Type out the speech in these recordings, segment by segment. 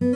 Hello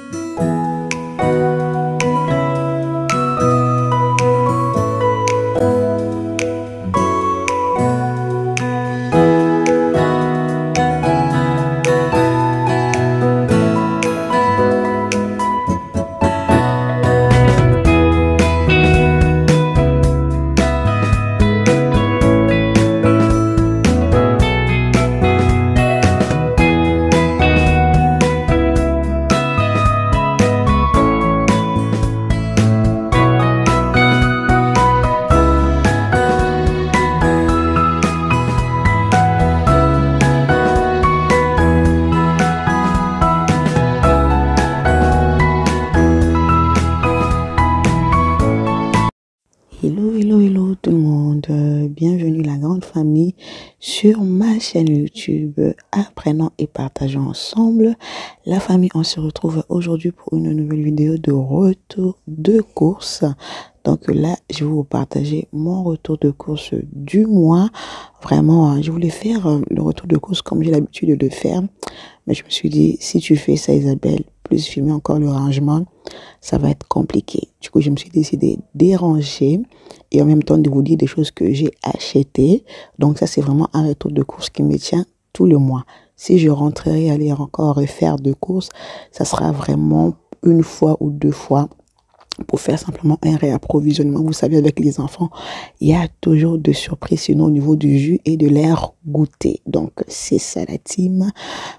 tout le monde, bienvenue la grande famille sur ma chaîne YouTube. Apprenons et partageons ensemble. La famille, on se retrouve aujourd'hui pour une nouvelle vidéo de retour de course. Donc là, je vais vous partager mon retour de course du mois. Vraiment, je voulais faire le retour de course comme j'ai l'habitude de le faire. Mais je me suis dit, si tu fais ça Isabelle, plus filmer encore le rangement, ça va être compliqué. Du coup, je me suis décidé d'éranger et en même temps de vous dire des choses que j'ai achetées. Donc ça, c'est vraiment un retour de course qui me tient tout le mois. Si je rentrerai aller encore refaire de courses, ça sera vraiment une fois ou deux fois pour faire simplement un réapprovisionnement. Vous savez, avec les enfants, il y a toujours de surprises, sinon au niveau du jus et de l'air goûté. Donc, c'est ça la team.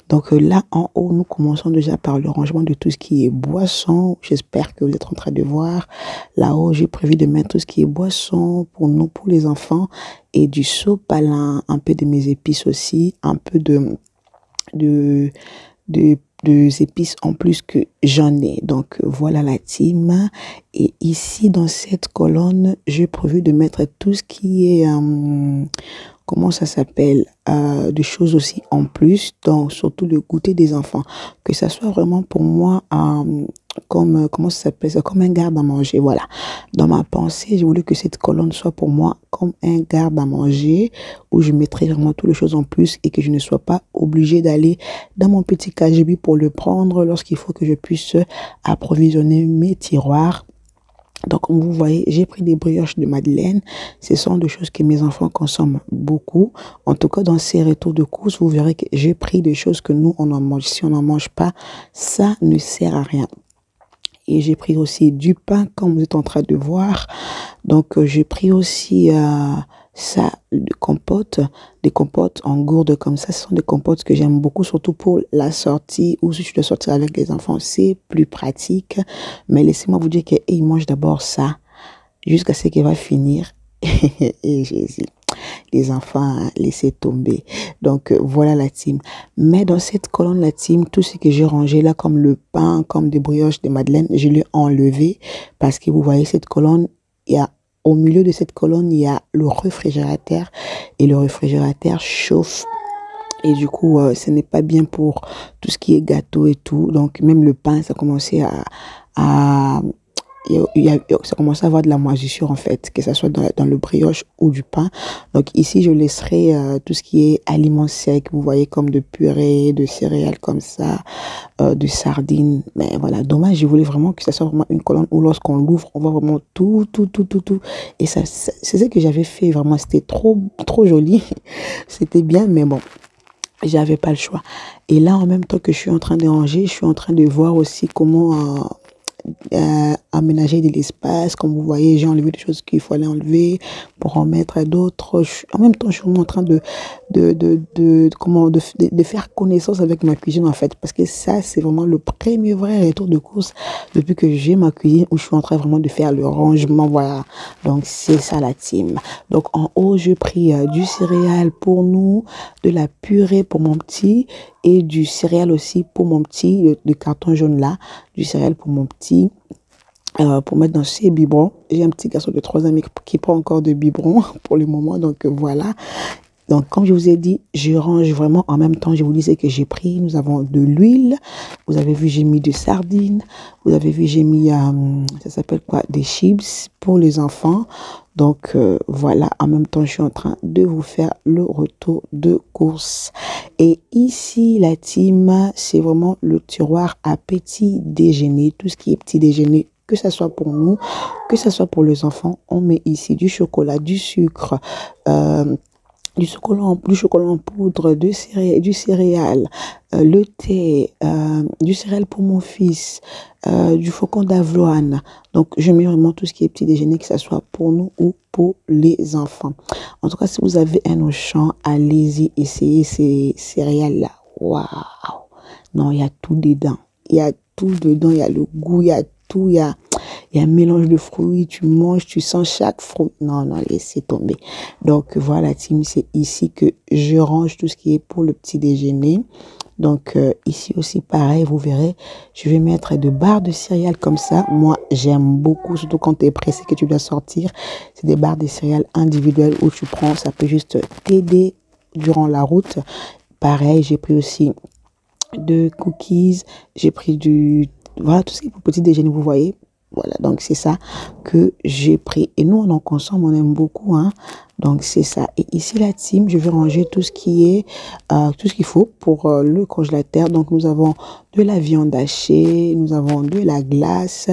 Donc là, en haut, nous commençons déjà par le rangement de tout ce qui est boisson. J'espère que vous êtes en train de voir. Là-haut, j'ai prévu de mettre tout ce qui est boisson pour nous, pour les enfants, et du sopalin, un peu de mes épices aussi, un peu de épices en plus que j'en ai. Donc voilà la team. Et ici dans cette colonne, j'ai prévu de mettre tout ce qui est comment ça s'appelle, des choses aussi en plus, donc surtout le goûter des enfants, que ça soit vraiment pour moi comme comment ça s'appelle ça, comme un garde à manger. Voilà, dans ma pensée, j'ai voulu que cette colonne soit pour moi comme un garde à manger où je mettrai vraiment toutes les choses en plus et que je ne sois pas obligée d'aller dans mon petit KGB pour le prendre lorsqu'il faut que je puisse approvisionner mes tiroirs. Donc, comme vous voyez, j'ai pris des brioches de madeleine. Ce sont des choses que mes enfants consomment beaucoup. En tout cas, dans ces retours de course, vous verrez que j'ai pris des choses que nous, on en mange. Si on n'en mange pas, ça ne sert à rien. Et j'ai pris aussi du pain, comme vous êtes en train de voir. Donc, j'ai pris aussi ça, des compotes en gourde comme ça. Ce sont des compotes que j'aime beaucoup, surtout pour la sortie ou si je dois sortir avec les enfants, c'est plus pratique. Mais laissez-moi vous dire qu'ils mangent d'abord ça jusqu'à ce qu'il va finir. Et Jésus, les enfants, laissez tomber. Donc, voilà la team. Mais dans cette colonne, la team, tout ce que j'ai rangé là, comme le pain, comme des brioches de madeleine, je l'ai enlevé parce que vous voyez cette colonne, il y a au milieu de cette colonne, il y a le réfrigérateur et le réfrigérateur chauffe. Et du coup, ce n'est pas bien pour tout ce qui est gâteau et tout. Donc, même le pain, ça commençait ça commence à avoir de la moisissure en fait, que ce soit dans le brioche ou du pain. Donc ici, je laisserai tout ce qui est aliments secs, vous voyez, comme de purée, de céréales comme ça, de sardines. Mais voilà, dommage, je voulais vraiment que ça soit vraiment une colonne où lorsqu'on l'ouvre, on voit vraiment tout. Et ça, c'est ce que j'avais fait, vraiment, c'était trop joli. C'était bien, mais bon, j'avais pas le choix. Et là, en même temps que je suis en train de ranger, je suis en train de voir aussi comment aménager de l'espace. Comme vous voyez, j'ai enlevé des choses qu'il fallait enlever pour en mettre d'autres. En même temps, je suis en train de faire connaissance avec ma cuisine en fait, parce que ça, c'est vraiment le premier vrai retour de course depuis que j'ai ma cuisine où je suis en train vraiment de faire le rangement. Voilà, donc c'est ça la team. Donc en haut, j'ai pris du céréal pour nous, de la purée pour mon petit et du céréal aussi pour mon petit, le carton jaune là, du céréal pour mon petit. Pour mettre dans ses biberons. J'ai un petit garçon de 3 ans qui prend encore de biberons pour le moment, donc voilà. Donc, comme je vous ai dit, je range vraiment en même temps. Je vous disais que j'ai pris, nous avons de l'huile. Vous avez vu, j'ai mis de sardines. Vous avez vu, j'ai mis, ça s'appelle quoi? Des chips pour les enfants. Donc, voilà, en même temps, je suis en train de vous faire le retour de course. Et ici, la team, c'est vraiment le tiroir à petit déjeuner. Tout ce qui est petit déjeuner, que ça soit pour nous, que ça soit pour les enfants, on met ici du chocolat, du sucre, du chocolat en poudre, du céréal, le thé, du céréal pour mon fils, du flocon d'avoine. Donc, je mets vraiment tout ce qui est petit déjeuner, que ce soit pour nous ou pour les enfants. En tout cas, si vous avez un Auchan, allez-y, essayez ces céréales-là. Waouh! Non, il y a tout dedans. Il y a tout dedans, il y a le goût, il y a tout, il y a un mélange de fruits, tu manges, tu sens chaque fruit. Non, non, laissez tomber. Donc, voilà, team, c'est ici que je range tout ce qui est pour le petit déjeuner. Donc, ici aussi, pareil, vous verrez, je vais mettre de barres de céréales comme ça. Moi, j'aime beaucoup, surtout quand tu es pressé, que tu dois sortir. C'est des barres de céréales individuelles où tu prends, ça peut juste t'aider durant la route. Pareil, j'ai pris aussi de cookies, j'ai pris voilà, tout ce qui est pour petit déjeuner, vous voyez. Voilà, donc c'est ça que j'ai pris. Et nous, on en consomme, on aime beaucoup, hein. Donc c'est ça. Et ici, la team, je vais ranger tout ce qui est, tout ce qu'il faut pour le congélateur. Donc nous avons de la viande hachée, nous avons de la glace,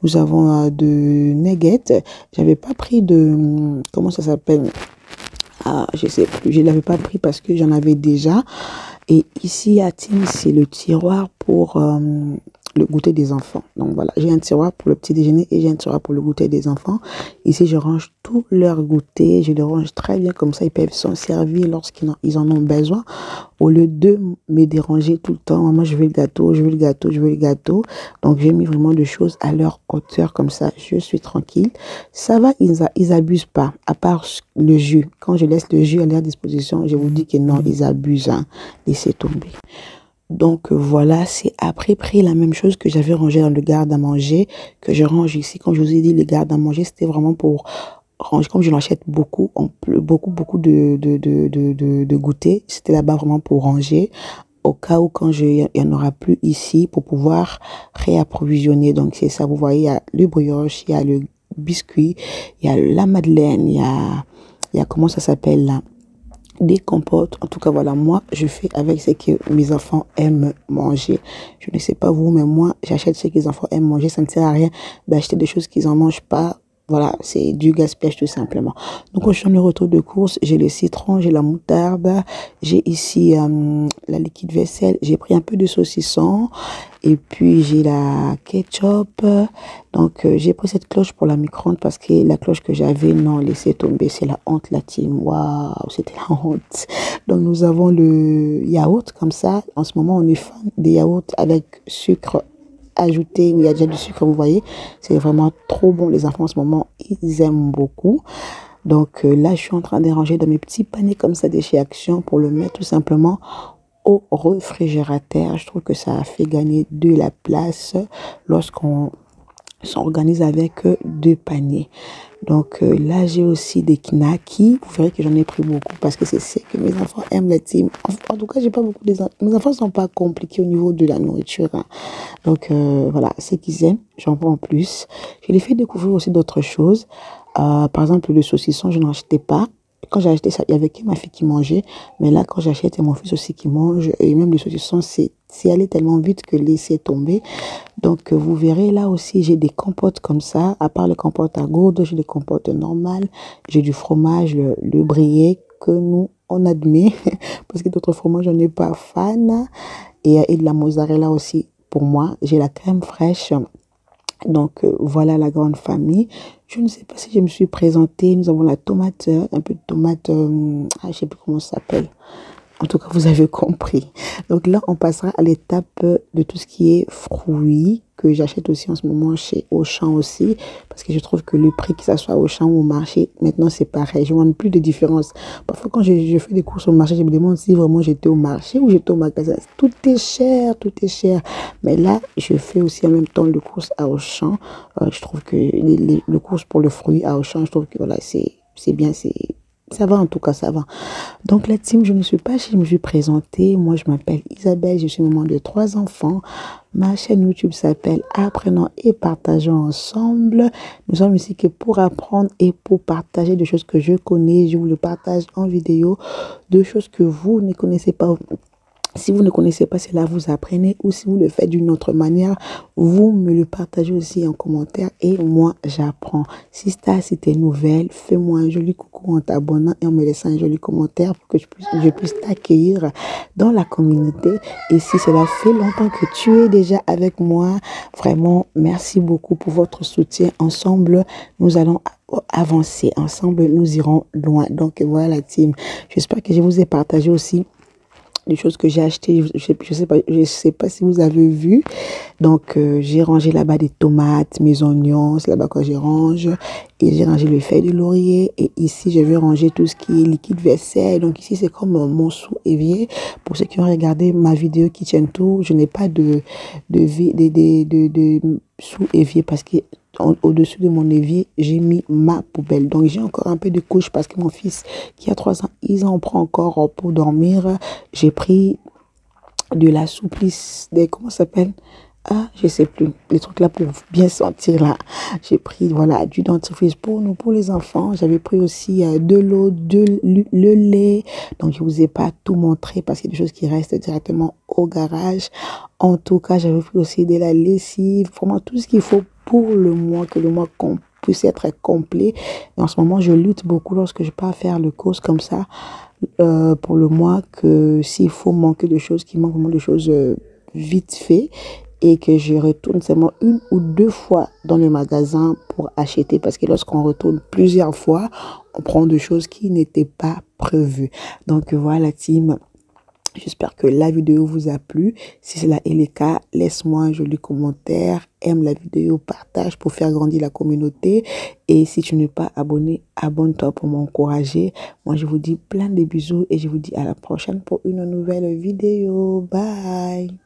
nous avons de nuggets. J'avais pas pris de, comment ça s'appelle? Ah, je sais plus, je l'avais pas pris parce que j'en avais déjà. Et ici, à Tim, c'est le tiroir pour le goûter des enfants. Donc voilà, j'ai un tiroir pour le petit déjeuner et j'ai un tiroir pour le goûter des enfants. Ici, je range tout leur goûter. Je les range très bien, comme ça, ils peuvent s'en servir lorsqu'ils en ont besoin. Au lieu de me déranger tout le temps, moi, je veux le gâteau, je veux le gâteau, je veux le gâteau. Donc, j'ai mis vraiment des choses à leur hauteur, comme ça, je suis tranquille. Ça va, ils abusent pas, à part le jus. Quand je laisse le jus à leur disposition, je vous dis que non, ils abusent, hein. Laissez tomber. Donc voilà, c'est à peu près la même chose que j'avais rangé dans le garde à manger, que je range ici. Comme je vous ai dit, le garde à manger, c'était vraiment pour ranger. Comme je l'achète beaucoup, beaucoup de goûters, c'était là-bas vraiment pour ranger. Au cas où quand il n'y en aura plus ici, pour pouvoir réapprovisionner. Donc c'est ça, vous voyez, il y a le brioche, il y a le biscuit, il y a la madeleine, il y a comment ça s'appelle là? Des compotes. En tout cas, voilà, moi, je fais avec ce que mes enfants aiment manger. Je ne sais pas vous, mais moi, j'achète ce que les enfants aiment manger. Ça ne sert à rien d'acheter des choses qu'ils n'en mangent pas. Voilà, c'est du gaspillage tout simplement. Donc, je suis en retour de course. J'ai le citron, j'ai la moutarde. J'ai ici la liquide vaisselle. J'ai pris un peu de saucisson. Et puis, j'ai la ketchup. Donc, j'ai pris cette cloche pour la micro-ondes parce que la cloche que j'avais, non, laissé tomber. C'est la honte, la team. Waouh, c'était la honte. Donc, nous avons le yaourt comme ça. En ce moment, on est fan des yaourts avec sucre ajouté, où il y a déjà du sucre, vous voyez. C'est vraiment trop bon. Les enfants, en ce moment, ils aiment beaucoup. Donc, là, je suis en train de ranger dans mes petits paniers comme ça de chez Action pour le mettre tout simplement au réfrigérateur. Je trouve que ça a fait gagner de la place lorsqu'on s'organise avec deux paniers. Donc là, j'ai aussi des knackis. Vous verrez que j'en ai pris beaucoup parce que c'est ce que mes enfants aiment, la team. En tout cas, j'ai pas beaucoup de... Mes enfants sont pas compliqués au niveau de la nourriture, hein. Donc voilà, ce qu'ils aiment, j'en prends en plus. Je les fais découvrir aussi d'autres choses. Par exemple, le saucisson, je n'en achetais pas. Quand j'ai acheté ça, il y avait que ma fille qui mangeait. Mais là, quand j'achète, il y a mon fils aussi qui mange. Et même le saucisson, c'est allé tellement vite que laisser tomber. Donc, vous verrez, là aussi, j'ai des compotes comme ça. À part les compotes à gourde, j'ai des compotes normales. J'ai du fromage, le brie que nous, on admet. Parce que d'autres fromages, je n'ai pas fan. Et de la mozzarella aussi, pour moi. J'ai la crème fraîche. Donc, voilà la grande famille. Je ne sais pas si je me suis présentée. Nous avons la tomate, un peu de tomate, je ne sais plus comment ça s'appelle. En tout cas, vous avez compris. Donc là, on passera à l'étape de tout ce qui est fruits, que j'achète aussi en ce moment chez Auchan aussi. Parce que je trouve que le prix, que ça soit au Auchan ou au marché, maintenant c'est pareil. Je ne vois plus de différence. Parfois, quand je fais des courses au marché, je me demande si vraiment j'étais au marché ou j'étais au magasin. Tout est cher, tout est cher. Mais là, je fais aussi en même temps le course à Auchan. Je trouve que le course pour le fruit à Auchan, je trouve que voilà, c'est bien, Ça va en tout cas, ça va. Donc la team, je ne suis pas, je me suis présentée. Moi, je m'appelle Isabelle, je suis maman de 3 enfants. Ma chaîne YouTube s'appelle Apprenons et partageons ensemble. Nous sommes ici que pour apprendre et pour partager des choses que je connais. Je vous le partage en vidéo, de choses que vous ne connaissez pas. Si vous ne connaissez pas cela, vous apprenez, ou si vous le faites d'une autre manière, vous me le partagez aussi en commentaire et moi j'apprends. Si tu es nouvelle, fais-moi un joli coucou en t'abonnant et en me laissant un joli commentaire pour que je puisse t'accueillir dans la communauté. Et si cela fait longtemps que tu es déjà avec moi, vraiment merci beaucoup pour votre soutien. Ensemble, nous allons avancer. Ensemble, nous irons loin. Donc voilà, team. J'espère que je vous ai partagé aussi des choses que j'ai achetées. Je sais pas si vous avez vu. Donc, j'ai rangé là-bas des tomates, mes oignons, c'est là-bas que j'ai range. Et j'ai rangé les feuilles de laurier. Et ici, je vais ranger tout ce qui est liquide vaisselle. Donc ici, c'est comme mon sous-évier. Pour ceux qui ont regardé ma vidéo Kitchen Tour, je n'ai pas de sous-évier parce que au-dessus de mon évier, j'ai mis ma poubelle. Donc, j'ai encore un peu de couche parce que mon fils qui a 3 ans, il en prend encore pour dormir. J'ai pris de la souplisse, comment ça s'appelle? Ah, je sais plus. Les trucs là pour bien sentir là. J'ai pris, voilà, du dentifrice pour nous, pour les enfants. J'avais pris aussi de l'eau, le lait. Donc, je vous ai pas tout montré parce qu'il y a des choses qui restent directement au garage. En tout cas, j'avais pris aussi de la lessive. Vraiment, tout ce qu'il faut pour le mois, que le mois puisse être complet. Et en ce moment, je lutte beaucoup lorsque je pars faire le course comme ça. Pour le mois, que s'il faut manquer de choses, qu'il manque vraiment de choses vite fait, et que je retourne seulement 1 ou 2 fois dans le magasin pour acheter, parce que lorsqu'on retourne plusieurs fois, on prend des choses qui n'étaient pas prévues. Donc voilà, team. J'espère que la vidéo vous a plu. Si cela est le cas, laisse-moi un joli commentaire, aime la vidéo, partage pour faire grandir la communauté. Et si tu n'es pas abonné, abonne-toi pour m'encourager. Moi, je vous dis plein de bisous et je vous dis à la prochaine pour une nouvelle vidéo. Bye!